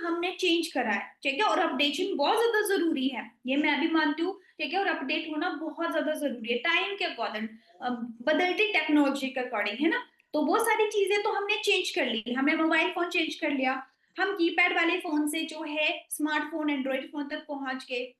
हमने चेंज करा है, ठीक है, और अपडेशन बहुत ज्यादा जरूरी है, ये मैं भी मानती हूँ, ठीक है, और अपडेट होना बहुत ज्यादा जरूरी है टाइम के अकॉर्डिंग, बदलती टेक्नोलॉजी के अकॉर्डिंग, है ना। तो वो सारी चीजें तो हमने चेंज कर ली, हमने मोबाइल फोन चेंज कर लिया, हम कीपैड वाले फोन से जो है स्मार्टफोन एंड्रॉइड फोन तक पहुंच गए,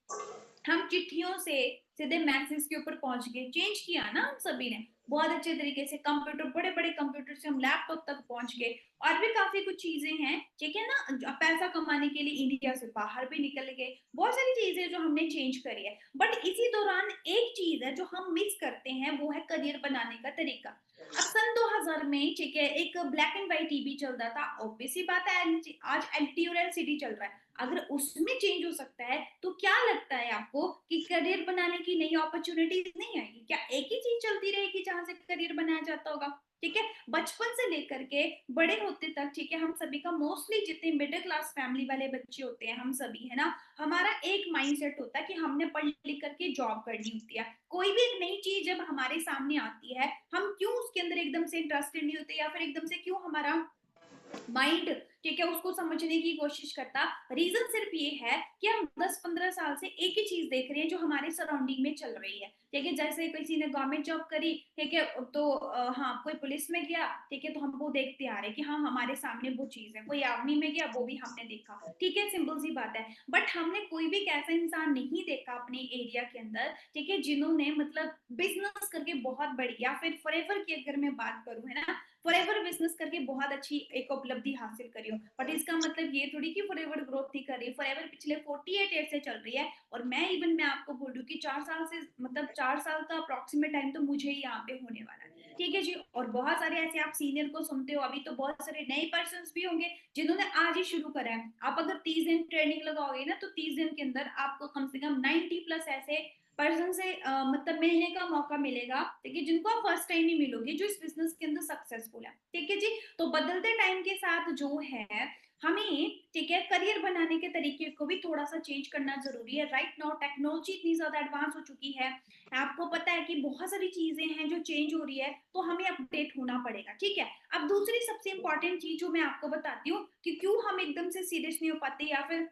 हम चिट्ठियों से सीधे मैसेज के ऊपर पहुंच गए, चेंज किया ना हम सभी ने बहुत अच्छे तरीके से, कंप्यूटर, बड़े बड़े कंप्यूटर से हम लैपटॉप तक पहुंच गए, और भी काफी कुछ चीजें हैं, ठीक है ना, पैसा कमाने के लिए इंडिया से बाहर भी निकल गए, बहुत सारी चीजें जो हमने चेंज करी है। बट इसी दौरान एक चीज है जो हम मिस करते हैं, वो है करियर बनाने का तरीका। अब सन 2000 में, ठीक है, एक ब्लैक एंड व्हाइट टीवी चल रहा था, ऑब्वियसली बात है, आज एलटी और एलसीडी चल रहा है, अगर उसमें चेंज हो सकता है तो क्या लगता है आपको कि करियर बनाने की नई अपॉर्चुनिटीज नहीं आएगी क्या? एक ही चीज चलती रहेगी जहां से करियर बनाया जाता होगा, ठीक है, बचपन से लेकर के बड़े होते तक, ठीक है, हम सभी का मोस्टली जितने मिडिल क्लास फैमिली वाले बच्चे होते हैं, हम सभी, है ना, हमारा एक माइंडसेट होता है कि हमने पढ़ लिख करके जॉब करनी होती है। कोई भी एक नई चीज जब हमारे सामने आती है, हम क्यों उसके अंदर एकदम से इंटरेस्टेड नहीं होते, या फिर एकदम से क्यों हमारा माइंड, ठीक है, उसको समझने की कोशिश करता, रीजन सिर्फ ये है कि हम 10-15 साल से एक ही चीज देख रहे हैं जो हमारे सराउंडिंग में चल रही है, ठीक है, जैसे किसी ने गवर्नमेंट जॉब करी, ठीक है, तो हाँ, कोई पुलिस में गया, ठीक है, तो हम वो देखते आ रहे हैं कि हाँ, हमारे सामने वो चीज है, कोई आर्मी में गया, वो भी हमने देखा, ठीक है, सिंपल सी बात है। बट हमने कोई भी एक ऐसा इंसान नहीं देखा अपने एरिया के अंदर, ठीक है, जिन्होंने मतलब बिजनेस करके बहुत बड़ी, या फिर फॉरएवर की अगर मैं बात करूं, है ना, फॉरएवर बिजनेस करके बहुत अच्छी एक उपलब्धि हासिल करी हो। बट इसका मतलब ये थोड़ी कि फॉरएवर ग्रोथ नहीं कर रही, फॉरएवर पिछले 48 ईयर से चल रही है, और मैं आपको बोल रही हूँ कि 4 साल से, मतलब 4 साल का अप्रोक्सीमेट टाइम तो मुझे ही यहाँ पे होने वाला है, ठीक है जी। और बहुत सारे ऐसे आप सीनियर को सुनते हो, अभी तो बहुत सारे नए पर्सन भी होंगे जिन्होंने आज ही शुरू करा है। आप अगर 30 दिन ट्रेनिंग लगाओगे ना, तो 30 दिन के अंदर आपको कम से कम 90+ ऐसे पर्सन से मतलब मिलने का मौका मिलेगा, ठीक है, जिनको आप फर्स्ट टाइम ही मिलोगे, जो इस बिजनेस के अंदर सक्सेसफुल है, ठीक है जी। तो बदलते टाइम के साथ जो है हमें, ठीक है, करियर बनाने के तरीके को भी थोड़ा सा चेंज करना जरूरी है। राइट नाउ टेक्नोलॉजी इतनी ज्यादा एडवांस हो चुकी है, आपको पता है कि बहुत सारी चीजें हैं जो चेंज हो रही है, तो हमें अपडेट होना पड़ेगा, ठीक है। अब दूसरी सबसे इंपॉर्टेंट चीज जो मैं आपको बताती हूँ कि क्यों हम एकदम से सीरियस नहीं हो पाते, या फिर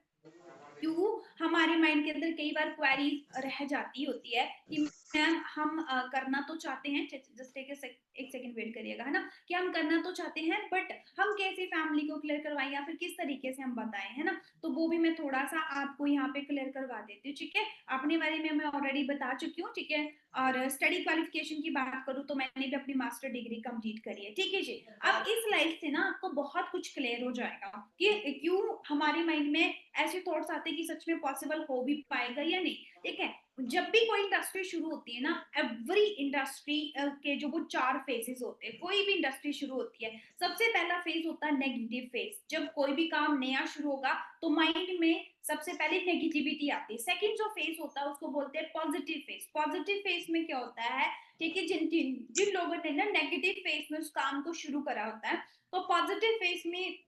क्यों हमारे माइंड के अंदर कई बार क्वेरी रह जाती होती है कि मैम हम करना तो चाहते हैं, जस्ट एक सेकंड वेट करिएगा, है ना, कि हम करना तो चाहते हैं, बट हम कैसे फैमिली को क्लियर करवाएं, या फिर किस तरीके से हम बताएं, है ना। तो वो भी मैं थोड़ा सा आपको यहाँ पे क्लियर करवा देती हूँ, ठीक है। अपने बारे में मैं ऑलरेडी बता चुकी हूँ, ठीक है। और स्टडी क्वालिफिकेशन की बात करूँ तो मैंने भी अपनी मास्टर डिग्री कंप्लीट करी है, ठीक है जी। अब इस लाइफ से ना आपको बहुत कुछ क्लियर हो जाएगा कि क्यों हमारे माइंड में ऐसे थॉट्स आते हैं कि सच में पॉसिबल हो भी पाएगा या नहीं, ठीक है। जब भी कोई इंडस्ट्री शुरू होती है ना, एवरी इंडस्ट्री के जो वो 4 फेजेस होते हैं, कोई भी इंडस्ट्री शुरू होती है, सबसे पहला फेज होता है नेगेटिव फेज। जब कोई भी काम नया शुरू होगा तो माइंड में सबसे पहले नेगेटिविटी आती है। सेकंड जो फेज होता है उसको बोलते हैं पॉजिटिव फेज। पॉजिटिव फेज में क्या होता है, ठीक है, जिन जिन जिन लोगों ने ना नेगेटिव फेज में उस काम को शुरू करा होता है, तो पॉजिटिव फेज में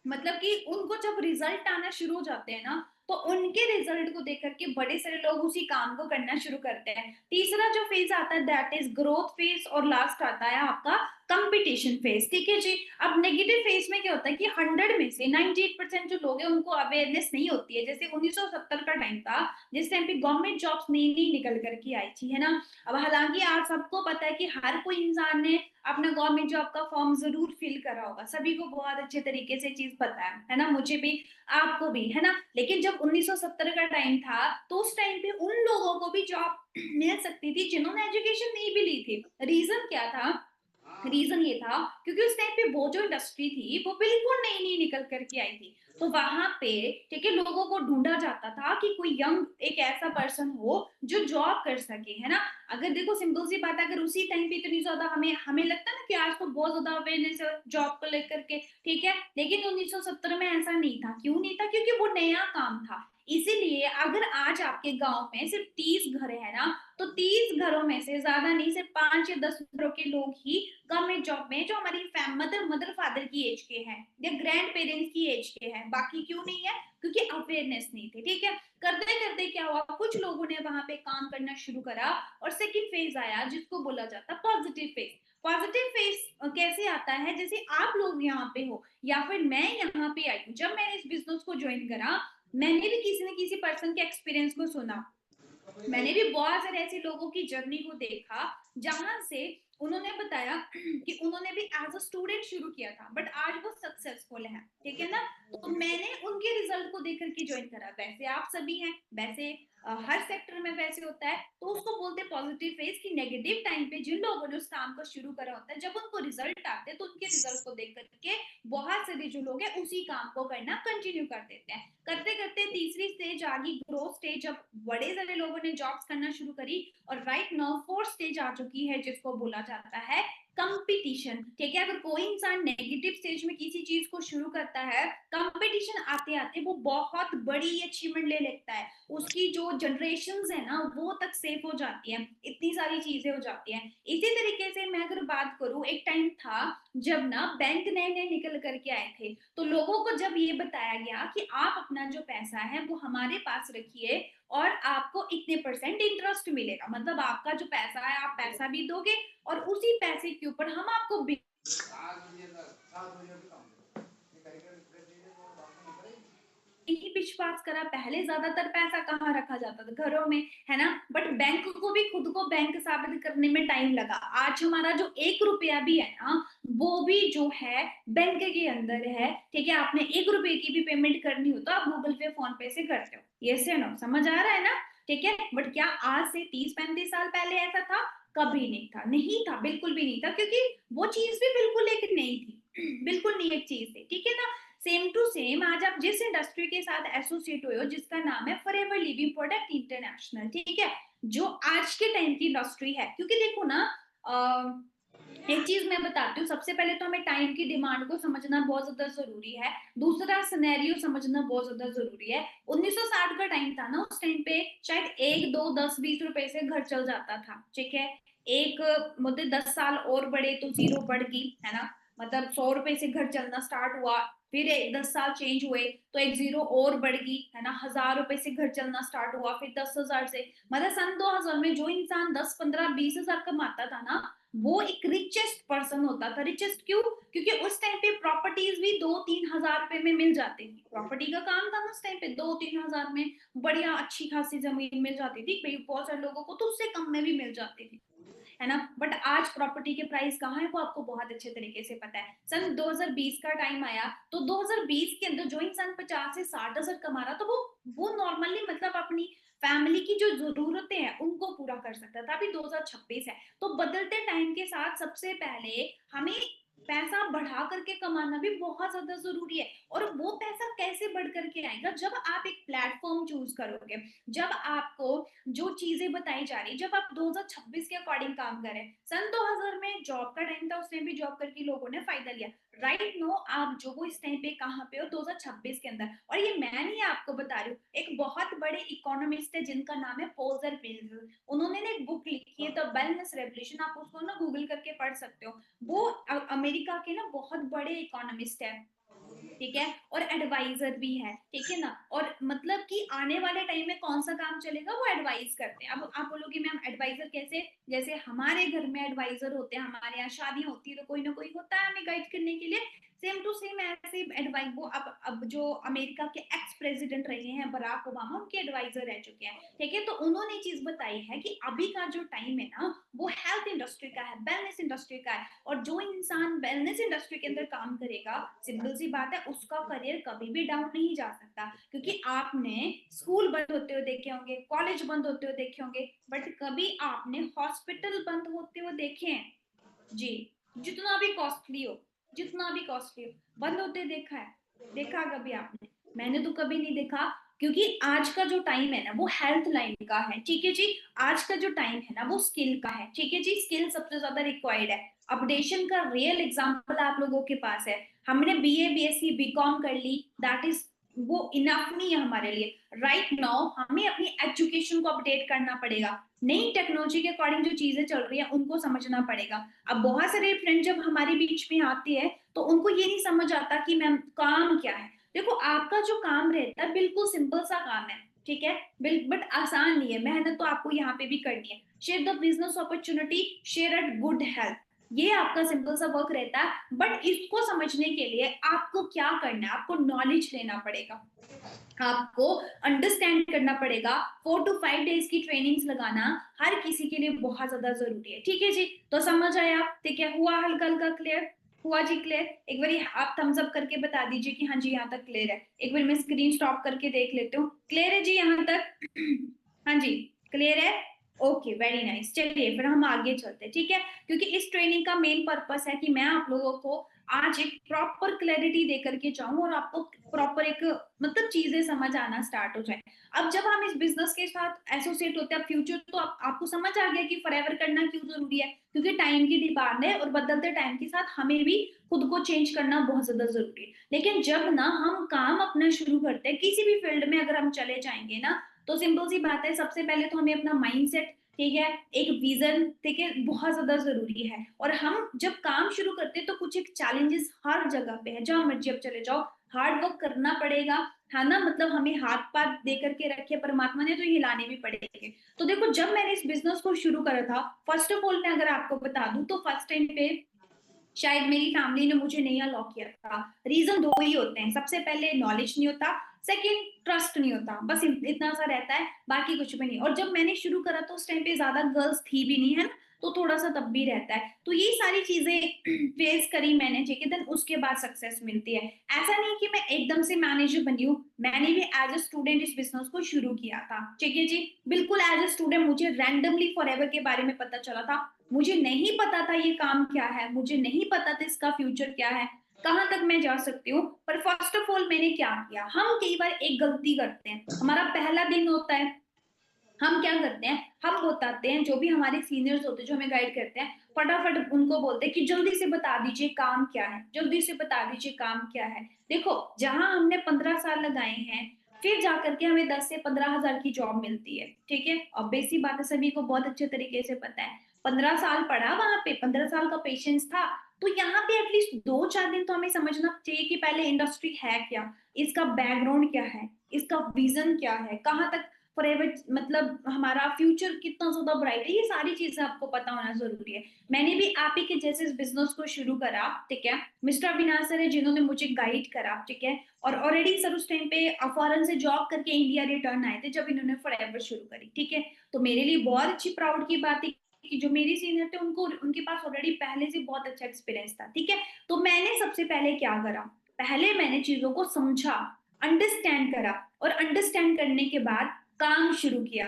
मतलब कि उनको जब रिजल्ट आना शुरू हो जाते हैं ना, तो उनके रिजल्ट को देख करके बड़े सारे लोग उसी काम को करना शुरू करते हैं। तीसरा जो फेज आता है दैट इज ग्रोथ फेज, और लास्ट आता है आपका कंपटीशन फेज, ठीक है जी। अब नेगेटिव फेज में क्या होता है कि 100 में से 98% जो लोग हैं उनको अवेयरनेस नहीं होती है। जैसे 1970 का टाइम था, जिस टाइम पे गवर्नमेंट जॉब्स नई नई निकल करके आई थी, है ना। अब हालांकि आज सबको पता है कि हर कोई इंसान ने अपना गवर्नमेंट जॉब का फॉर्म जरूर फिल करा होगा, सभी को बहुत अच्छे तरीके से चीज पता है ना, मुझे भी, आपको भी, है ना। लेकिन जब 1970 का टाइम था, तो उस टाइम पे उन लोगों को भी जॉब मिल सकती थी जिन्होंने एजुकेशन नहीं भी ली थी। रीजन क्या था? रीजन ये था क्योंकि उस टाइम पे वो जो इंडस्ट्री थी वो बिल्कुल नई नई निकल करके आई थी। तो वहां पे, ठीक है, लोगों को ढूंढा जाता था कि कोई यंग एक ऐसा पर्सन हो जो जॉब कर सके, है ना। अगर देखो सिंपल सी बात है, अगर उसी टाइम पे इतनी ज्यादा हमें हमें लगता है ना कि आज तो बहुत ज्यादा अवेयरनेस है जॉब को लेकर के, ठीक है, लेकिन 1970 में ऐसा नहीं था। क्यों नहीं था? क्योंकि वो नया काम था। इसीलिए अगर आज आपके गांव में सिर्फ 30 घर है ना, तो 30 घरों में से ज्यादा नहीं, सिर्फ 5 या 10 घरों के लोग ही गवर्नमेंट जॉब में, जो हमारी मदर मदर फादर की एज के हैं या ग्रैंड पेरेंट्स की एज के हैं। बाकी क्यों नहीं है? क्योंकि अवेयरनेस नहीं थी, ठीक है। करते करते क्या हुआ, कुछ लोगों ने वहां पे काम करना शुरू करा, और सेकंड फेज आया जिसको बोला जाता पॉजिटिव फेज। पॉजिटिव फेस कैसे आता है, जैसे आप लोग यहाँ पे हो या फिर मैं यहाँ पे आई हूँ, जब मैंने इस बिजनेस को ज्वाइन करा, मैंने भी किसी न किसी पर्सन के एक्सपीरियंस को सुना, मैंने भी बहुत सारे ऐसे लोगों की जर्नी को देखा जहां से उन्होंने बताया कि उन्होंने भी एज अ स्टूडेंट शुरू किया था बट आज वो सक्सेसफुल है, ठीक है ना। तो मैंने उनके रिजल्ट को देख करके ज्वाइन करा, वैसे आप सभी हैं, वैसे हर सेक्टर में वैसे होता है, तो उसको बोलते हैं पॉजिटिव फेज की। नेगेटिव टाइम पे जिन लोगों ने उस काम को शुरू करा होता है, जब उनको रिजल्ट आते हैं तो उनके रिजल्ट को देख करके बहुत सारे जो लोग हैं उसी काम को करना कंटिन्यू कर देते हैं। करते करते तीसरी स्टेज आ गई, ग्रोथ स्टेज, जब बड़े सारे लोगों ने जॉब्स करना शुरू करी। और राइट नाउ फोर्थ स्टेज आ चुकी है जिसको बोला जाता है कंपटीशन, ठीक है। अगर कोई इंसान नेगेटिव स्टेज में किसी चीज को शुरू करता है, कंपटीशन आते आते वो बहुत बड़ी अचीवमेंट ले लेता है, उसकी जो जनरेशन है ना वो तक सेफ हो जाती है, इतनी सारी चीजें हो जाती हैं। इसी तरीके से मैं अगर बात करूं, एक टाइम था जब ना बैंक नए नए निकल करके आए थे, तो लोगों को जब ये बताया गया कि आप अपना जो पैसा है वो हमारे पास रखिए और आपको इतने परसेंट इंटरेस्ट मिलेगा, मतलब आपका जो पैसा है आप पैसा भी दोगे और उसी पैसे के ऊपर हम आपको ही विश्वास करा। पहले ज्यादातर पैसा कहाँ रखा जाता था, घरों में, है ना। बट बैंक को भी खुद को बैंक साबित करने में टाइम लगा। आज हमारा जो 1 रुपया भी है ना, वो भी जो है बैंक के अंदर है, ठीक है। आपने 1 रुपए की भी पेमेंट करनी हो तो आप गूगल पे, फोन पे से करते हो, ये से नो, समझ आ रहा है ना, ठीक है। बट क्या आज से 30-35 साल पहले ऐसा था? कभी नहीं था, नहीं था, बिल्कुल भी नहीं था, क्योंकि वो चीज भी बिल्कुल एक नई थी, बिल्कुल नई एक चीज थी, ठीक है ना। सेम टू सेम आज आप जिस इंडस्ट्री के साथ एसोसिएट हुए हो, जिसका नाम है फॉरएवर लिविंग प्रोडक्ट इंटरनेशनल, ठीक है, जो आज के टाइम की इंडस्ट्री है। क्योंकि देखो ना, एक चीज मैं बताती हूँ, सबसे पहले तो हमें टाइम की डिमांड को समझना बहुत ज्यादा जरूरी है, दूसरा सिनेरियो समझना बहुत ज्यादा जरूरी है। 1960 का टाइम था ना, उस टाइम पे शायद 1 2 10 20 रुपए से घर चल जाता था, ठीक है। एक मुद्दे 10 साल और बढ़े तो जीरो बढ़ गई, है ना, मतलब 100 रुपए से घर चलना स्टार्ट हुआ, फिर 10 साल चेंज हुए तो एक जीरो और बढ़ गई, है ना, 1000 रुपए से घर चलना स्टार्ट हुआ, फिर 10,000 से, मतलब सन 2000 में जो इंसान 10 15 20 हजार कमाता था ना, वो एक रिचेस्ट पर्सन होता था। रिचेस्ट क्यों? क्योंकि उस टाइम पे प्रॉपर्टीज भी 2-3 हजार रुपए में मिल जाती थी, प्रॉपर्टी का काम था ना उस टाइम पे, 2-3 हजार में बढ़िया अच्छी खासी जमीन मिल जाती थी भाई, बहुत सारे लोगों को तो उससे कम में भी मिल जाती थी, है ना। बट आज प्रॉपर्टी के प्राइस कहाँ है वो आपको बहुत अच्छे तरीके से पता है। सन 2020 का टाइम आया तो 2020 के अंदर जो इंसान 50 से 60 हजार कमा रहा था, वो नॉर्मली मतलब अपनी फैमिली की जो जरूरतें हैं उनको पूरा कर सकता था। अभी 2026 है, तो बदलते टाइम के साथ सबसे पहले हमें पैसा बढ़ा करके कमाना भी बहुत ज्यादा जरूरी है। और वो पैसा कैसे बढ़ करके आएगा? जब आप एक प्लेटफॉर्म चूज करोगे, जब आपको जो चीजें बताई जा रही, जब आप 2026 के अकॉर्डिंग काम करें। सन 2000 में जॉब का टाइम था, उसमें भी जॉब करके लोगों ने फायदा लिया। राइट नो आप जो वो इस टाइम पे कहाँ पे हो 2026 के अंदर। और ये मैं नहीं आपको बता रही हूँ, एक बहुत बड़े इकोनॉमिस्ट है जिनका नाम है पोजर पिल्स, उन्होंने ना एक बुक लिखी है द वेलनेस रेवोल्यूशन, आप उसको ना गूगल करके पढ़ सकते हो। वो अमेरिका के ना बहुत बड़े इकोनॉमिस्ट है, ठीक है, और एडवाइजर भी है, ठीक है ना। और मतलब कि आने वाले टाइम में कौन सा काम चलेगा वो एडवाइस करते हैं। अब आप बोलोगे मैम एडवाइजर कैसे? जैसे हमारे घर में एडवाइजर होते हैं, हमारे यहाँ शादियां होती है तो कोई ना कोई होता है हमें गाइड करने के लिए, सेम टू सेम ऐसे एडवाइस वो अब जो अमेरिका के एक्स प्रेसिडेंट रहे हैं बराक ओबामा, उनके एडवाइजर रह चुके हैं, ठीक है। तो उन्होंने चीज बताई है कि अभी का जो टाइम है ना वो हेल्थ इंडस्ट्री का है, वेलनेस इंडस्ट्री का है। और जो इंसान वेलनेस इंडस्ट्री के अंदर काम करेगा, सिंपल सी बात है उसका करियर कभी भी डाउन नहीं जा सकता। क्योंकि आपने स्कूल बंद होते हुए देखे होंगे, कॉलेज बंद होते हुए देखे होंगे, बट कभी आपने हॉस्पिटल बंद होते हुए देखे हैं? जी, जितना भी कॉस्टली हो, जितना भी कॉस्टली हो, बंद होते देखा है? देखा कभी आपने? मैंने तो कभी नहीं देखा। क्योंकि आज का जो टाइम है ना वो हेल्थ लाइन का है, ठीक है जी। आज का जो टाइम है ना वो स्किल का है, ठीक है जी। स्किल सबसे ज्यादा रिक्वायर्ड है। अपडेशन का रियल एग्जांपल आप लोगों के पास है। हमने बीए बीएससी बीकॉम कर ली, दैट इज वो इनफ नहीं है हमारे लिए। राइट नाउ हमें अपनी एजुकेशन को अपडेट करना पड़ेगा, नई टेक्नोलॉजी के अकॉर्डिंग जो चीजें चल रही है उनको समझना पड़ेगा। अब बहुत सारे फ्रेंड जब हमारे बीच में आती है तो उनको ये नहीं समझ आता कि मैम काम क्या है। देखो आपका जो काम रहता है बिल्कुल सिंपल सा काम है, ठीक है, बट आसान नहीं है, मेहनत तो आपको यहाँ पे भी करनी है। Share the business opportunity, share eight good health, ये आपका सिंपल सा वर्क रहता है। बट इसको समझने के लिए आपको क्या करना है, आपको नॉलेज लेना पड़ेगा, आपको अंडरस्टैंड करना पड़ेगा। 4 to 5 डेज की ट्रेनिंग्स लगाना हर किसी के लिए बहुत ज्यादा जरूरी है। ठीक है जी, तो समझ आया आप? ठीक है, हुआ हल्का हल्का क्लियर? हुआ जी क्लियर? एक बार आप थम्स अप करके बता दीजिए कि हाँ जी यहाँ तक क्लियर है। एक बार मैं स्क्रीन स्टॉप करके देख लेती हूँ, क्लियर है जी यहाँ तक? हाँ जी, क्लियर है। Okay, very nice. चलिए फिर हम आगे चलते हैं, ठीक है? क्योंकि इस ट्रेनिंग का मेन पर्पस है कि मैं आप लोगों को आज एक प्रॉपर क्लैरिटी दे करके जाऊं और आपको प्रॉपर एक मतलब चीजें समझ आना स्टार्ट हो जाए। अब जब हम इस बिजनेस के साथ एसोसिएट होते हैं फ्यूचर, तो आपको समझ आ गया कि फॉरएवर करना क्यों जरूरी है, क्योंकि टाइम की डिमांड है और बदलते टाइम के साथ हमें भी खुद को चेंज करना बहुत ज्यादा जरूरी है। लेकिन जब ना हम काम अपना शुरू करते हैं किसी भी फील्ड में, अगर हम चले जाएंगे ना, तो सिंपल सी बात है, सबसे पहले तो हमें अपना माइंडसेट, ठीक है, एक विजन, ठीक है, बहुत ज्यादा जरूरी है। और हम जब काम शुरू करते हैं तो कुछ एक चैलेंजेस हर जगह पे है, जहां मर्जी आप चले जाओ, हार्ड वर्क करना पड़ेगा, है ना? मतलब हमें हाथ पाथ दे करके रखे परमात्मा ने, तो हिलाने भी पड़ेंगे। तो देखो, जब मैंने इस बिजनेस को शुरू करा था, फर्स्ट ऑफ ऑल मैं अगर आपको बता दूं तो फर्स्ट टाइम पे शायद मेरी फैमिली ने मुझे नहीं अलाउ किया था। रीजन दो ही होते हैं, सबसे पहले नॉलेज नहीं होता, सेकंड ट्रस्ट नहीं होता, बस इतना सा रहता है, बाकी कुछ भी नहीं। और जब मैंने शुरू करा तो उस टाइम पे ज्यादा गर्ल्स थी भी नहीं, है ना, तो थोड़ा सा तब भी रहता है। तो ये सारी चीजें फेस करी मैंने, ठीक है, देन उसके बाद सक्सेस मिलती है। ऐसा नहीं कि मैं एकदम से मैनेजर बनी हूँ, मैंने भी एज ए स्टूडेंट इस बिजनेस को शुरू किया था, ठीक है जी। बिल्कुल एज ए स्टूडेंट मुझे रैंडमली फॉरएवर के बारे में पता चला था। मुझे नहीं पता था ये काम क्या है, मुझे नहीं पता था इसका फ्यूचर क्या है, कहां तक मैं जा सकती हूँ। पर फर्स्ट ऑफ ऑल मैंने क्या किया, हम कई बार एक गलती करते हैं, हमारा पहला दिन होता है, हम क्या करते हैं, हम बताते हैं, जो भी हमारे सीनियर्स होते हैं जो हमें गाइड करते हैं, फटाफट उनको बोलते हैं कि जल्दी से बता दीजिए काम क्या है, जल्दी से बता दीजिए काम क्या है। देखो, जहां हमने 15 साल लगाए हैं, फिर जाकर के हमें 10 से 15 हजार की जॉब मिलती है, ठीक है। और बेसिक बात है, सभी को बहुत अच्छे तरीके से पता है, 15 साल पढ़ा वहां पे, 15 साल का पेशेंस था। तो यहाँ पे एटलीस्ट 2 4 दिन तो हमें समझना चाहिए कि पहले इंडस्ट्री है क्या, इसका बैकग्राउंड क्या है, इसका विजन क्या है, कहाँ तक प्राइवेट, मतलब हमारा फ्यूचर कितना ज्यादा ब्राइट है, ये सारी चीजें आपको पता होना जरूरी है। मैंने भी आप ही के जैसे इस बिजनेस को शुरू करा, ठीक है। मिस्टर अविनाश सर है जिन्होंने मुझे गाइड करा, ठीक है। और ऑलरेडी सर उस टाइम पे फॉरेन से जॉब करके इंडिया रिटर्न आए थे जब इन्होंने फॉरएवर शुरू करी, ठीक है। तो मेरे लिए बहुत अच्छी प्राउड की बात है कि जो मेरी सीनियर थे उनको, उनके पास ऑलरेडी पहले से बहुत अच्छा एक्सपीरियंस था, ठीक है। तो मैंने सबसे पहले क्या करा, पहले मैंने चीजों को समझा, अंडरस्टैंड करा, और अंडरस्टैंड करने के बाद काम शुरू किया,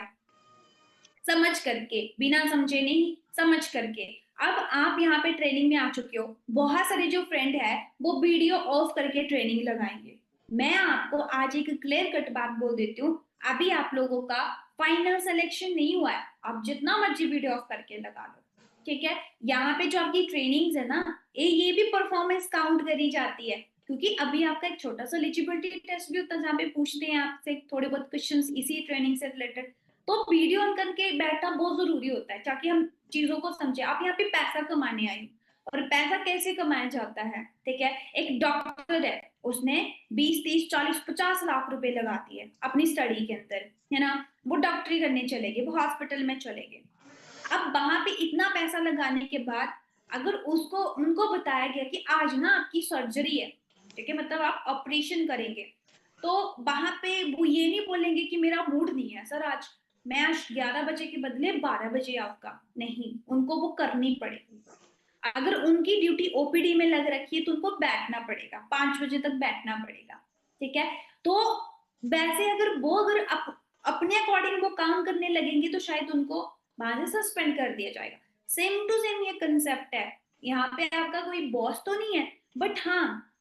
समझ करके, बिना समझे नहीं, समझ करके। अब आप यहाँ पे ट्रेनिंग में आ चुके हो, बहुत सारे जो फ्रेंड है वो वीडियो ऑफ करके ट्रेनिंग लगाएंगे। मैं आपको आज एक क्लियर कट बात बोल देती हूँ, अभी आप लोगों का फाइनल सिलेक्शन नहीं हुआ है, आप जितना मर्जी वीडियो ऑफ करके लगा लो, ठीक है। यहाँ पे जो आपकी ट्रेनिंग्स है ना, ये भी परफॉर्मेंस काउंट करी जाती है, क्योंकि अभी आपका एक छोटा सा एलिजिबिलिटी टेस्ट भी होता है जहाँ पे पूछते हैं आपसे थोड़े बहुत क्वेश्चंस इसी ट्रेनिंग से रिलेटेड। तो वीडियो ऑन करके बैठना बहुत जरूरी होता है ताकि हम चीजों को समझे। आप यहाँ पे पैसा कमाने आई, और पैसा कैसे कमाया जाता है, ठीक है। एक डॉक्टर है, उसने 20 30 40 50 लाख रुपए लगा दिए अपनी स्टडी के अंदर, है ना, वो डॉक्टरी करने चले गए, वो हॉस्पिटल में चले गए। अब वहां पे इतना पैसा लगाने के बाद अगर उसको उनको बताया गया कि आज ना आपकी सर्जरी है, ठीक है, मतलब आप ऑपरेशन करेंगे, तो वहां पे वो ये नहीं बोलेंगे कि मेरा मूड नहीं है सर आज, मैं आज 11 बजे के बदले 12 बजे आपका, नहीं, उनको वो करनी पड़ेगी। अगर उनकी ड्यूटी ओपीडी में लग रखी है तो उनको बैठना पड़ेगा, 5 बजे तक बैठना पड़ेगा, ठीक है। तो वैसे अगर वो अगर अपने अकॉर्डिंग वो काम करने लगेंगे तो शायद उनको वहां से सस्पेंड कर दिया जाएगा। सेम टू सेम ये कंसेप्ट है, यहाँ पे आपका कोई बॉस तो नहीं है, बट हाँ,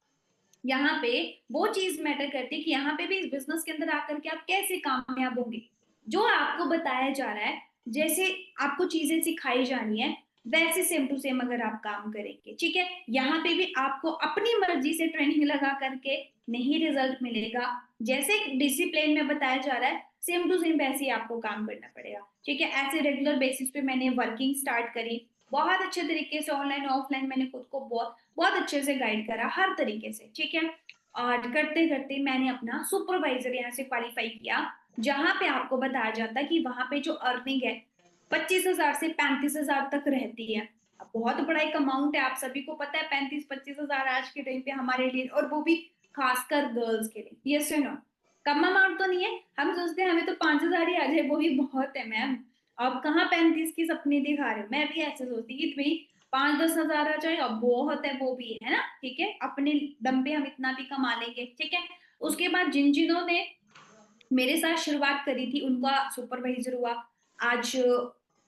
यहाँ पे वो चीज मैटर करती है कि यहाँ पे भी इस बिजनेस के अंदर आकर के आप कैसे कामयाब होंगे। जो आपको बताया जा रहा है, जैसे आपको चीजें सिखाई जानी है, वैसे सेम टू सेम अगर आप काम करेंगे, ठीक है, यहाँ पे भी आपको अपनी मर्जी से ट्रेनिंग लगा करके नहीं रिजल्ट मिलेगा। जैसे डिसिप्लिन में बताया जा रहा है, सेम टू सेम वैसे ही आपको काम करना पड़ेगा, ठीक है। ऐसे रेगुलर बेसिस पे मैंने वर्किंग स्टार्ट करी, बहुत अच्छे तरीके से ऑनलाइन ऑफलाइन मैंने खुद को बहुत बहुत अच्छे से गाइड करा हर तरीके से, ठीक है। और करते करते मैंने अपना सुपरवाइजर यहाँ से क्वालिफाई किया, जहां पे आपको बताया जाता है कि वहां पे जो अर्निंग है 25 हजार से 35 हजार तक रहती है। बहुत बड़ा एक अमाउंट है, आप सभी को पता है 35-25 हजार आज के टाइम पे हमारे लिए, और वो भी खासकर गर्ल्स के लिए। यस नो, कम अमाउंट तो नहीं है, हम सोचते हैं हमें तो 5 हजार ही आ जाए वो भी बहुत है मैम। अब कहाँ 35 की सपने दिखा रहे हो, मैं भी ऐसे सोचती कि भाई 5-10 हजार आ जाए अब बहुत है, वो भी है ना, ठीक है, अपने दम पे हम इतना भी कमा लेंगे, ठीक है। उसके बाद जिन जिन्होंने मेरे साथ शुरुआत करी थी उनका सुपरवाइजर हुआ। आज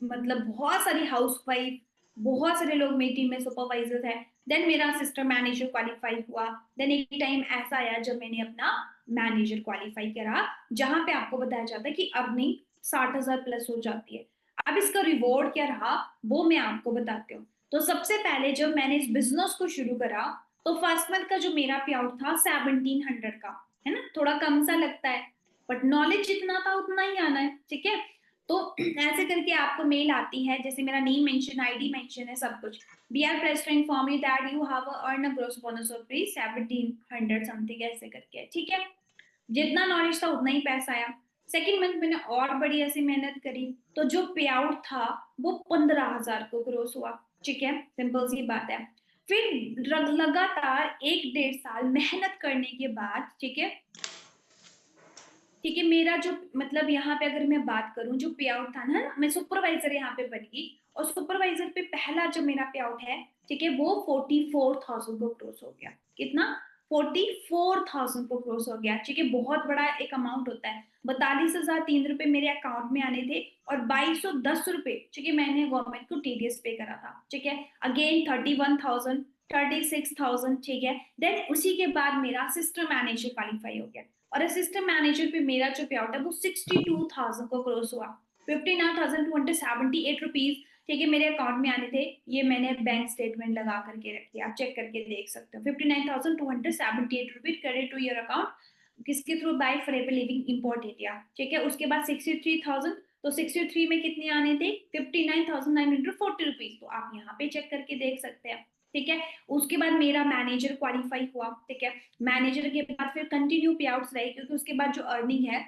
मतलब बहुत सारी हाउस वाइफ, बहुत सारे लोग मेरी टीम में सुपरवाइजर है। देन मेरा असिस्टेंट मैनेजर क्वालिफाई हुआ। देन एक टाइम ऐसा आया जब मैंने अपना मैनेजर क्वालिफाई करा, जहां पे आपको बताया जाता है कि अर्निंग 60 हजार प्लस हो जाती है। अब इसका रिवॉर्ड क्या रहा वो मैं आपको बताती हूँ। तो सबसे पहले जब मैंने इस बिजनेस को शुरू करा, तो फर्स्ट मंथ का जो मेरा पे आउट था 1700 का, है ना, थोड़ा कम सा लगता है, बट नॉलेज जितना था उतना ही आना है, ठीक है। तो ऐसे करके आपको मेल आती है, जैसे मेरा नेम मेंशन, आईडी मेंशन है, सब कुछ। We are press to inform you that you have earn a gross bonus of 1700 something, ऐसे करके, ठीक है। जितना नॉलेज था उतना ही पैसा आया। सेकेंड मंथ मैंने और बड़ी ऐसी मेहनत करी, तो जो पे आउट था वो 15 हजार को क्रॉस हुआ, ठीक है, सिंपल सी बात है। फिर लगातार 1-1.5 साल मेहनत करने के बाद, ठीक है, ठीक है, मेरा जो मतलब यहाँ पे अगर मैं बात करूं जो पे आउट था ना, मैं सुपरवाइजर यहाँ पे बन गई, और सुपरवाइजर पे पहला जो मेरा पे आउट है, ठीक है, वो 44,000 को क्रॉस हो गया। कितना? 44,000 को क्रॉस हो गया, ठीक है, बहुत बड़ा एक अमाउंट होता है। 42,003 रुपए मेरे अकाउंट में आने थे, और 2210 रुपए, ठीक है, मैंने गवर्नमेंट को टीडीएस पे करा था, ठीक है। अगेन 31,000, 36,000, ठीक है। देन उसी के बाद मेरा असिस्टेंट मैनेजर क्वालिफाई हो गया, और असिस्टेंट मैनेजर पे मेरा जो पे आउट है वो 62,000 को क्रॉस हुआ। 59,278 रुपीज, ठीक है, मेरे अकाउंट में आने थे। ये मैंने बैंक स्टेटमेंट लगा करके रखी है, आप चेक करके देख सकते हो। 59,278 rupees credit to your account, किसके थ्रू? By forever living import India, ठीक है। उसके बाद 63,000, तो 63 में कितने आने थे? 59,940 रुपीज, तो आप यहाँ पे चेक करके देख सकते हैं, ठीक है। उसके बाद मेरा मैनेजर क्वालिफाई हुआ, ठीक है। मैनेजर के बाद फिर कंटिन्यू पे आउट्स रहे, क्योंकि उसके बाद जो अर्निंग है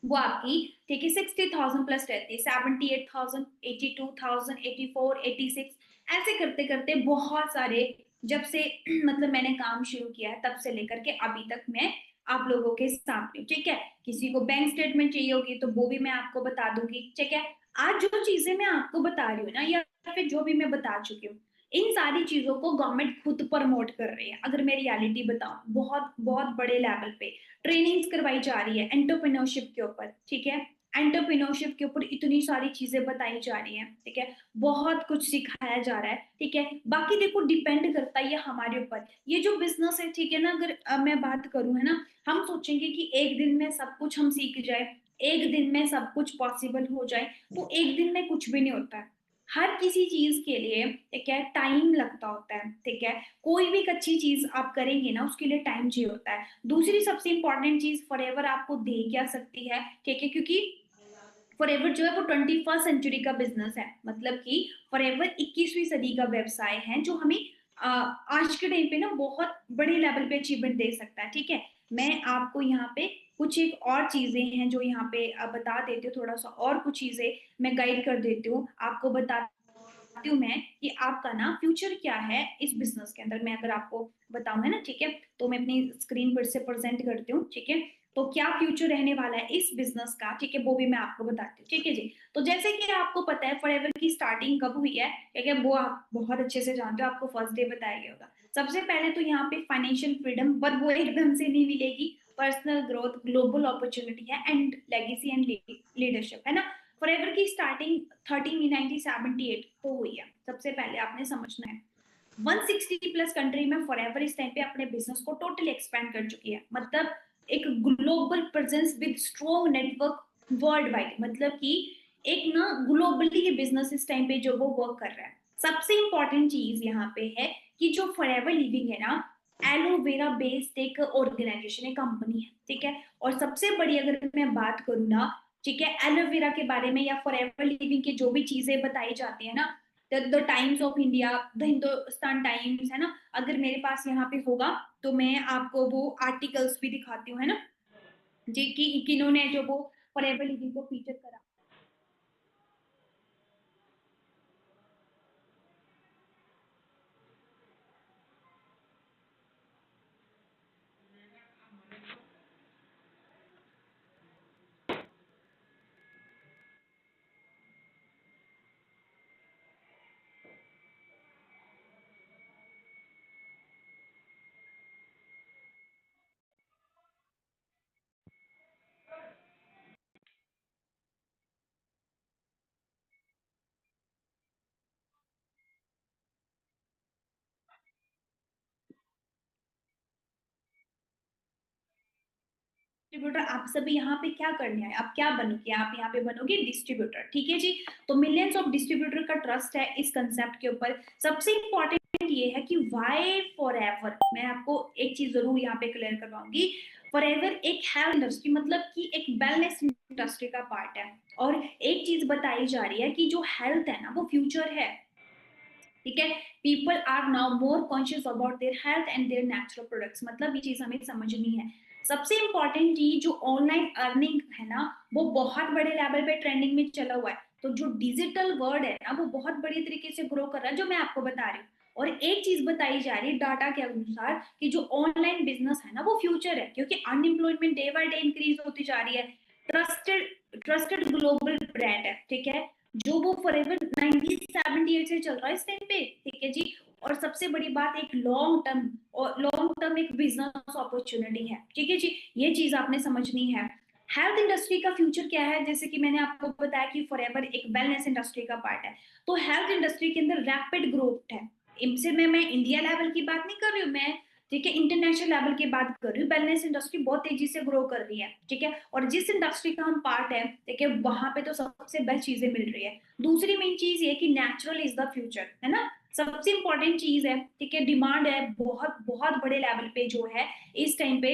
वो आपकी, ठीक है, 60,000 प्लस रहती है। 78,000, 82,000, 84, 86, ऐसे करते करते बहुत सारे, जब से मतलब मैंने काम शुरू किया है तब से लेकर के अभी तक मैं आप लोगों के सामने हूँ, ठीक है। किसी को बैंक स्टेटमेंट चाहिए होगी तो वो भी मैं आपको बता दूंगी, ठीक है। आज जो चीजें मैं आपको बता रही हूँ ना, या फिर जो भी मैं बता चुकी हूँ, इन सारी चीजों को गवर्नमेंट खुद प्रमोट कर रही है। अगर मैं रियलिटी बताऊं, बहुत बहुत बड़े लेवल पे ट्रेनिंग्स करवाई जा रही है एंटरप्रेन्योरशिप के ऊपर, ठीक है। एंटरप्रेन्योरशिप के ऊपर इतनी सारी चीजें बताई जा रही हैं, ठीक है, बहुत कुछ सिखाया जा रहा है, ठीक है। बाकी देखो, डिपेंड करता है ये हमारे ऊपर, ये जो बिजनेस है, ठीक है ना, अगर मैं बात करूं, है ना, हम सोचेंगे कि एक दिन में सब कुछ हम सीख जाए, एक दिन में सब कुछ पॉसिबल हो जाए, तो एक दिन में कुछ भी नहीं होता है। हर किसी चीज के लिए, ठीक है, टाइम लगता होता है, ठीक है। कोई भी एक अच्छी चीज आप करेंगे ना, उसके लिए टाइम चाहिए होता है। दूसरी सबसे इंपॉर्टेंट चीज फॉरएवर आपको दे क्या सकती है, ठीक है, क्योंकि फॉरएवर जो है वो 21st सेंचुरी का बिजनेस है, मतलब कि फॉरएवर 21वीं सदी का व्यवसाय है, जो हमें आज के टाइम पे ना बहुत बड़े लेवल पे अचीवमेंट दे सकता है, ठीक है। मैं आपको यहाँ पे कुछ एक और चीजें हैं जो यहाँ पे बता देती हूँ, थोड़ा सा और कुछ चीजें मैं गाइड कर देती हूँ आपको, बताती हूँ मैं कि आपका ना फ्यूचर क्या है इस बिजनेस के अंदर। मैं अगर आपको बताऊं, है ना, ठीक है, तो मैं अपनी स्क्रीन पर से प्रेजेंट करती हूँ, ठीक है। तो क्या फ्यूचर रहने वाला है इस बिजनेस का, ठीक है, वो भी मैं आपको बताती हूँ, ठीक है जी। तो जैसे कि आपको पता है फॉरएवर की स्टार्टिंग कब हुई है, ठीक है, वो आप बहुत अच्छे से जानते हो, आपको फर्स्ट डे बताया गया होगा। सबसे पहले तो यहाँ पे फाइनेंशियल फ्रीडम, पर वो एकदम से नहीं मिलेगी। पर्सनल ग्रोथ, ग्लोबल अपॉर्चुनिटी है, एंड लेगेसी एंड लीडरशिप, है ना। फॉरएवर की स्टार्टिंग 13 1978 को हुई है, सबसे पहले आपने समझना है। 160 प्लस कंट्री में फॉरएवर इस टाइम पे अपने बिजनेस को टोटली एक्सपेंड कर चुकी है, मतलब एक global presence with strong network world wide, मतलब कि एक ना ग्लोबली ये बिजनेस इस टाइम पे जो वो वर्क कर रहा है। सबसे इंपॉर्टेंट चीज यहाँ पे है कि जो फॉरएवर लिविंग है ना, एलोवेरा बेस्ड एक ऑर्गेनाइजेशन है, कंपनी है, ठीक है। और सबसे बड़ी अगर मैं बात करूँ ना, ठीक है, एलोवेरा के बारे में या फॉरएवर लिविंग की जो भी चीजें बताई जाती है ना, the times of India, the Hindustan times, है ना, अगर मेरे पास यहाँ पे होगा तो मैं आपको वो आर्टिकल्स भी दिखाती हूँ, है ना, जी, कि किन्होंने जो वो फॉरएवर लिविंग को फीचर करा। डिस्ट्रीब्यूटर आप सभी यहाँ पे क्या करने आए, आप क्या बनोगे, आप यहाँ पे बनोगे डिस्ट्रीब्यूटर, ठीक है जी। तो मिलियंस ऑफ डिस्ट्रीब्यूटर का ट्रस्ट है इस कंसेप्ट के ऊपर। सबसे इंपॉर्टेंट ये है कि वाई फॉर एवर, मैं आपको एक चीज जरूर यहाँ पे क्लियर करवाऊंगी। फॉर एवर एक हेल्थ इंडस्ट्री मतलब कि एक वेलनेस इंडस्ट्री का पार्ट है। और एक चीज बताई जा रही है कि जो हेल्थ है ना वो फ्यूचर है, ठीक है। People are now more conscious about their health and their natural products, मतलब ये चीज हमें समझनी है। सबसे इंपॉर्टेंट चीज जो ऑनलाइन अर्निंग है ना वो बहुत बड़े लेवल पे ट्रेंडिंग में चला हुआ है। तो जो डिजिटल वर्ल्ड है ना वो बहुत बड़ी तरीके से ग्रो कर रहा है, जो मैं आपको बता रही हूँ। और एक चीज बताई जा रही है डाटा के अनुसार कि जो ऑनलाइन बिजनेस है ना वो फ्यूचर है, क्योंकि unemployment day by day increase होती जा रही है। ट्रस्टेड ट्रस्टेड ग्लोबल ब्रांड है, ठीक है, जो वो फॉरएवर 1978 से चल रहा है इस टाइम पे, ठीक है जी। और सबसे बड़ी बात एक लॉन्ग टर्म एक बिजनेस अपॉर्चुनिटी है, ठीक है जी। ये चीज आपने समझनी है। हेल्थ इंडस्ट्री का फ्यूचर क्या है, जैसे कि मैंने आपको बताया कि फॉरएवर एक वेलनेस इंडस्ट्री का पार्ट है। तो हेल्थ इंडस्ट्री के अंदर रैपिड ग्रोथ है। इनसे मैं इंडिया लेवल की बात नहीं कर रही हूँ मैं, ठीक है, इंटरनेशनल लेवल की बात कर रही हूँ। वेलनेस इंडस्ट्री बहुत तेजी से ग्रो कर रही है, ठीक है। और जिस इंडस्ट्री का हम पार्ट है, ठीक है, वहां पे तो सबसे बेस्ट चीजें मिल रही है। दूसरी मेन चीज ये कि नेचुरल इज द फ्यूचर, है ना। सबसे इंपॉर्टेंट चीज है, ठीक है, डिमांड है बहुत बहुत बड़े लेवल पे जो है इस टाइम पे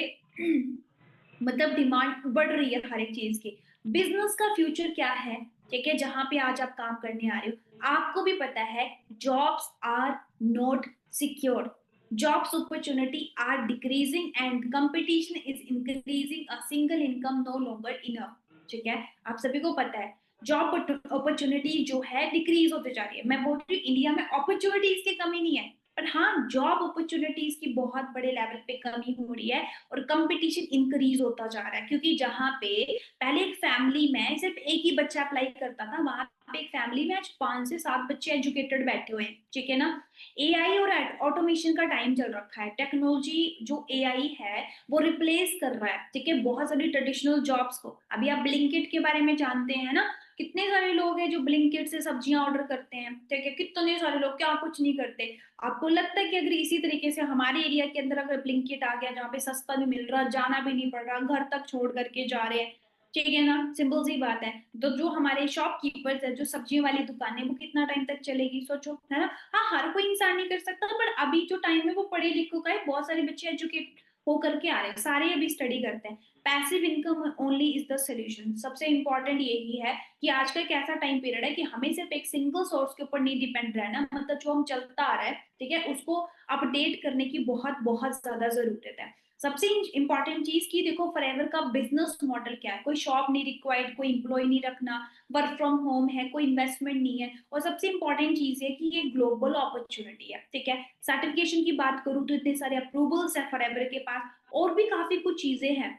मतलब डिमांड बढ़ रही है हर एक चीज की। बिजनेस का फ्यूचर क्या है, ठीक है, जहां पे आज आप काम करने आ रहे हो आपको भी पता है, jobs are not secure, jobs opportunity are decreasing and competition is increasing, a single income no longer enough, ठीक है। आप सभी को पता है जॉब अपॉर्चुनिटी जो है डिक्रीज होते जा रही है। मैं बोल रही हूँ इंडिया में अपॉर्चुनिटीज की कमी नहीं है, पर हाँ जॉब अपॉर्चुनिटीज की बहुत बड़े लेवल पे कमी हो रही है। और कंपटीशन इंक्रीज होता जा रहा है, क्योंकि जहां पे पहले एक फैमिली में सिर्फ एक ही बच्चा अप्लाई करता था, वहां पे एक फैमिली में आज 5 से 7 बच्चे एजुकेटेड बैठे हुए हैं, ठीक है ना। एआई और ऑटोमेशन का टाइम चल रखा है। टेक्नोलॉजी जो एआई है वो रिप्लेस कर रहा है, ठीक है, बहुत सारी ट्रेडिशनल जॉब्स को। अभी आप ब्लिंकिट के बारे में जानते हैं ना, कितने सारे लोग हैं जो ब्लिंकिट से सब्जियां ऑर्डर करते हैं, ठीक है, कितने सारे लोग क्या कुछ नहीं करते। आपको लगता है कि अगर इसी तरीके से हमारे एरिया के अंदर अगर ब्लिंकिट आ गया, जहाँ पे सस्ता भी मिल रहा, जाना भी नहीं पड़ रहा, घर तक छोड़ करके जा रहे हैं, ठीक है ना, सिंपल सी बात है। तो जो हमारे शॉपकीपर्स है, जो सब्जियों वाली दुकान है, वो कितना टाइम तक चलेगी सोचो, है ना। हाँ हर कोई इंसान नहीं कर सकता, पर अभी जो टाइम है वो पढ़े लिखों का है, बहुत सारे बच्चे एजुकेट होकर के आ रहे हैं, सारे अभी स्टडी करते हैं। Passive income only is the solution. सबसे इंपॉर्टेंट यही है कि आज का एक ऐसा टाइम पीरियड है कि हमें सिर्फ एक सिंगल सोर्स के ऊपर नहीं डिपेंड रहना, मतलब जो हम चलता आ रहा है, ठीक है, उसको अपडेट करने की बहुत बहुत ज्यादा जरूरत है। सबसे इंपॉर्टेंट चीज की देखो फॉरएवर का बिजनेस मॉडल क्या है, कोई शॉप नहीं रिक्वायर्ड, कोई इंप्लॉय नहीं रखना, वर्क फ्रॉम होम है, कोई इन्वेस्टमेंट नहीं है। और सबसे इंपॉर्टेंट चीज है कि ये ग्लोबल अपॉर्चुनिटी है, ठीक है। सर्टिफिकेशन की बात करूं तो इतने सारे अप्रूवल्स है फॉरएवर के पास, और भी काफी कुछ चीजें हैं,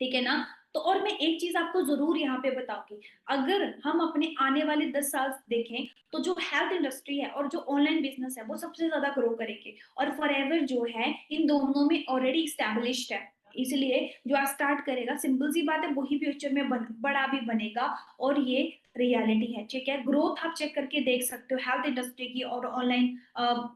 ठीक है ना। तो और मैं एक चीज आपको जरूर यहाँ पे बताऊंगी, अगर हम अपने आने वाले 10 साल देखें तो जो हेल्थ इंडस्ट्री है और जो ऑनलाइन बिजनेस है वो सबसे ज्यादा ग्रो करेंगे। और फॉरएवर जो है इन दोनों में ऑलरेडी स्टैब्लिश्ड है, इसलिए जो आज स्टार्ट करेगा सिंपल सी बात है वही फ्यूचर में बड़ा भी बनेगा। और ये रियलिटी है, ठीक है। ग्रोथ आप चेक करके देख सकते हो हेल्थ इंडस्ट्री की और ऑनलाइन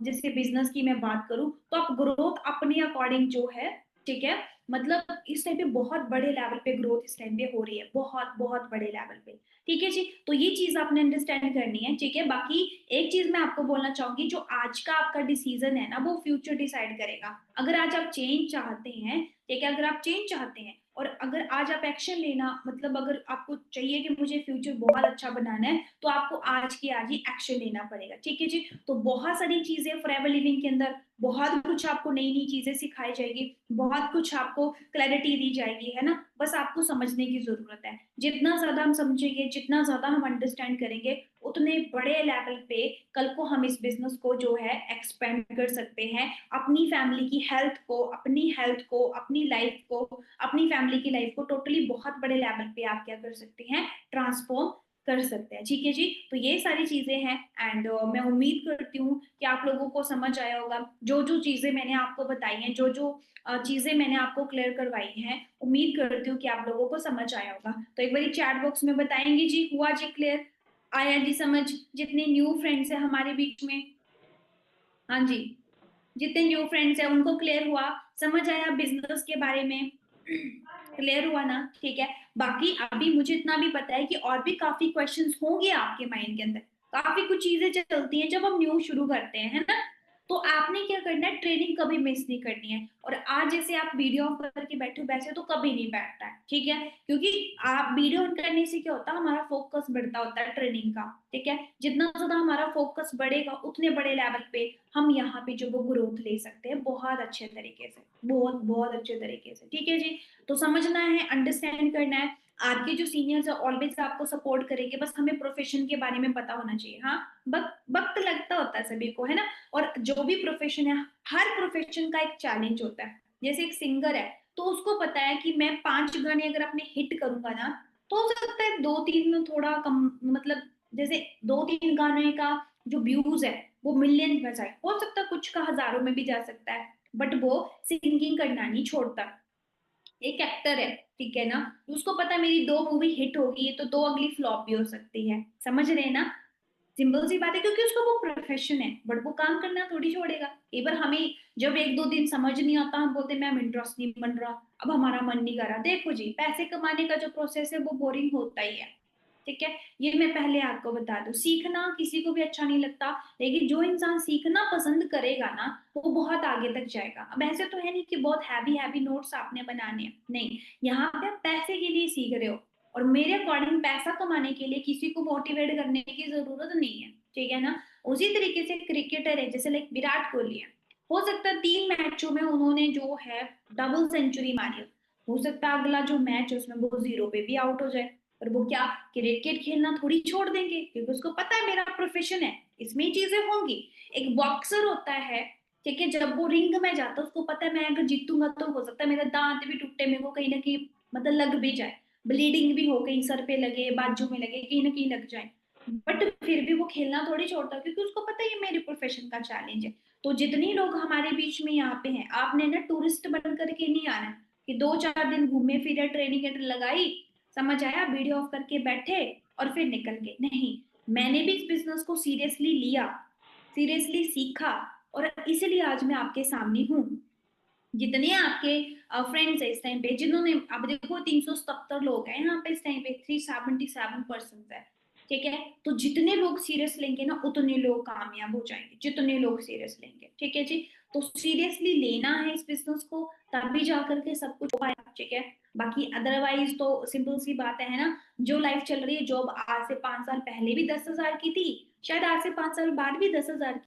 जैसे बिजनेस की मैं बात करूं तो आप ग्रोथ अपने अकॉर्डिंग जो है, ठीक है, मतलब इस टाइम पे बहुत बड़े लेवल पे ग्रोथ इस टाइम पे हो रही है, बहुत बहुत बड़े लेवल पे, ठीक है जी। तो ये चीज आपने अंडरस्टैंड करनी है, ठीक है। बाकी एक चीज मैं आपको बोलना चाहूंगी, जो आज का आपका डिसीजन है ना वो फ्यूचर डिसाइड करेगा। अगर आज आप चेंज चाहते हैं, ठीक है, अगर आप चेंज चाहते हैं और अगर आज आप एक्शन लेना, मतलब अगर आपको चाहिए कि मुझे फ्यूचर बहुत अच्छा बनाना है तो आपको आज की आज ही एक्शन लेना पड़ेगा, ठीक है जी। तो बहुत सारी चीजें फॉरएवर लिविंग के अंदर, बहुत कुछ आपको नई नई चीजें सिखाई जाएगी, बहुत कुछ आपको क्लैरिटी दी जाएगी, है ना। बस आपको समझने की जरूरत है। जितना ज्यादा हम समझेंगे, जितना ज्यादा हम अंडरस्टैंड करेंगे, उतने बड़े लेवल पे कल को हम इस बिजनेस को जो है एक्सपेंड कर सकते हैं। अपनी फैमिली की हेल्थ को, अपनी हेल्थ को, अपनी लाइफ को, अपनी फैमिली की लाइफ को टोटली बहुत बड़े लेवल पे आप क्या कर सकते हैं, ट्रांसफॉर्म कर सकते हैं, ठीक है जी। तो ये सारी चीजें हैं एंड मैं उम्मीद करती हूँ कि आप लोगों को समझ आया होगा। जो जो चीजें मैंने आपको बताई हैं, जो जो चीजें मैंने आपको क्लियर करवाई हैं, उम्मीद करती हूँ कि आप लोगों को समझ आया होगा। तो एक बार चैट बॉक्स में बताएंगे जी, हुआ जी क्लियर, आया जी समझ, जितने न्यू फ्रेंड्स हैं हमारे बीच में, हाँ जी, जितने न्यू फ्रेंड्स हैं उनको क्लियर हुआ, समझ आया बिजनेस के बारे में, क्लियर हुआ ना? ठीक है। बाकी अभी मुझे इतना भी पता है कि और भी काफी क्वेश्चंस होंगे आपके माइंड के अंदर, काफी कुछ चीजें चलती हैं जब हम न्यू शुरू करते हैं, है ना? तो आपने क्या करना है, ट्रेनिंग कभी मिस नहीं करनी है। और आज जैसे आप वीडियो ऑन करके बैठे हो, वैसे तो कभी नहीं बैठता है, ठीक है? क्योंकि आप वीडियो ऑन करने से क्या होता है, हमारा फोकस बढ़ता होता है ट्रेनिंग का, ठीक है? जितना ज्यादा हमारा फोकस बढ़ेगा उतने बड़े लेवल पे हम यहाँ पे जो वो ग्रोथ ले सकते हैं, बहुत अच्छे तरीके से, बहुत बहुत अच्छे तरीके से, ठीक है जी? तो समझना है, अंडरस्टैंड करना है। आपके जो सीनियर्स है ऑलवेज आपको सपोर्ट करेंगे, बस हमें प्रोफेशन के बारे में पता होना चाहिए। हाँ, वक्त लगता होता है सभी को, है ना? और जो भी प्रोफेशन है, हर प्रोफेशन का एक चैलेंज होता है। जैसे एक सिंगर है, तो उसको पता है कि मैं 5 गाने अगर अपने हिट करूंगा ना, तो हो सकता है 2-3 में थोड़ा कम, मतलब जैसे 2-3 गाने का जो व्यूज है वो मिलियंस में जाए, हो सकता है कुछ का हजारों में भी जा सकता है, बट वो सिंगिंग करना नहीं छोड़ता। एक एक्टर है, ठीक है ना, उसको पता है मेरी 2 मूवी हिट होगी तो 2 अगली फ्लॉप भी हो सकती है, समझ रहे हैं ना? सिंपल सी बात है, क्योंकि उसका वो प्रोफेशन है, बट वो काम करना थोड़ी छोड़ेगा। एक बार हमें जब 1-2 दिन समझ नहीं आता, हम बोलते मैम इंटरेस्ट नहीं बन रहा, अब हमारा मन नहीं कर रहा। देखो जी, पैसे कमाने का जो प्रोसेस है वो बोरिंग होता ही है, ठीक है? ये मैं पहले आपको बता दूं, सीखना किसी को भी अच्छा नहीं लगता, लेकिन जो इंसान सीखना पसंद करेगा ना, वो बहुत आगे तक जाएगा। अब ऐसे तो है नहीं कि बहुत हैवी हैवी नोट्स आपने बनाने हैं, नहीं, यहाँ पे आप पैसे के लिए सीख रहे हो। और मेरे अकॉर्डिंग पैसा कमाने के लिए किसी को मोटिवेट करने की जरूरत नहीं है, ठीक है ना? उसी तरीके से क्रिकेटर है, जैसे लाइक विराट कोहली है, हो सकता है 3 मैचों में उन्होंने जो है डबल सेंचुरी मारी, हो सकता है अगला जो मैच है उसमें वो 0 पे भी आउट हो जाए, पर वो क्या क्रिकेट खेलना थोड़ी छोड़ देंगे, क्योंकि उसको पता है मेरा प्रोफेशन है, इसमें ही चीजें होंगी। एक बॉक्सर होता है, ठीक है, जब वो रिंग में जाता है उसको पता है मैं अगर जीतूंगा तो हो सकता है मेरे दांत भी टूटे, मेरे को कहीं ना कहीं मतलब लग भी जाए, ब्लीडिंग भी हो, कहीं सर पे लगे, बाजू में लगे, कहीं ना कहीं लग जाए, बट फिर भी वो खेलना थोड़ी छोड़ता, क्योंकि उसको पता है ये मेरे प्रोफेशन का चैलेंज है। तो जितने लोग हमारे बीच में यहाँ पे हैं, आपने ना टूरिस्ट बन करके नहीं आना है कि 2-4 दिन घूमे फिरे, ट्रेनिंग लगाई, समझ आया, वीडियो ऑफ करके बैठे और फिर निकल गए, नहीं। मैंने भी इस बिजनेस को सीरियसली लिया, सीरियसली सीखा, और इसलिए आज मैं आपके सामने हूँ। जितने आपके फ्रेंड्स है इस टाइम पे, जिन्होंने, अब देखो 377 लोग हैं यहाँ पे इस टाइम पे, 377 पर्सन है, ठीक है? तो जितने लोग सीरियस लेंगे ना, उतने लोग कामयाब हो जाएंगे, जितने लोग सीरियस लेंगे, ठीक है जी? तो सीरियसली लेना है इस बिजनेस को, तभी जा करके सब कुछ हो पाएगा, ठीक है? बाकी अदरवाइज तो सिंपल सी बात है ना, जो लाइफ चल रही है, जॉब आज से 5 साल पहले भी 10,000 की थी, शायद आज से 5 साल बाद भी 10,000